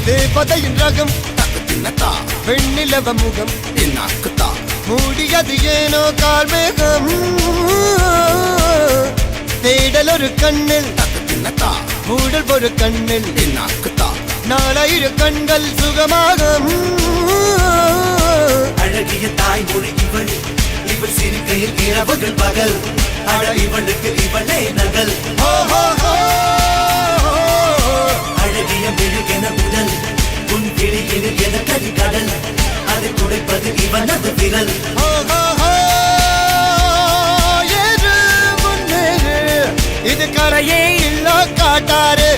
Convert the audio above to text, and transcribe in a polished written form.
தேவதையின் ரகம் தக்கத்தின்னத்தா வெண்ணிலவ முகம் என்னாக்குத்தா மூடியது ஏனோ கார்மேகம் தேடல் ஒரு கண்ணில் தக்கத்தின்னத்தா மூடல் ஒரு கண்ணில் என்னாக்குத்தா நாலாயிர கண்கள் சுகமாக அழகிய தாய்மொழி இவள் இவள் சிரிக்கையில் இரவுகள் பகல் அழ இவளுக்கு இவளே நகல் அழகிய மெழுகென உடல் உன் கிளியில் என கரி கடல் அதை துடைப்பது இவனது விரல் இது கரையே இல்ல காட்டாரு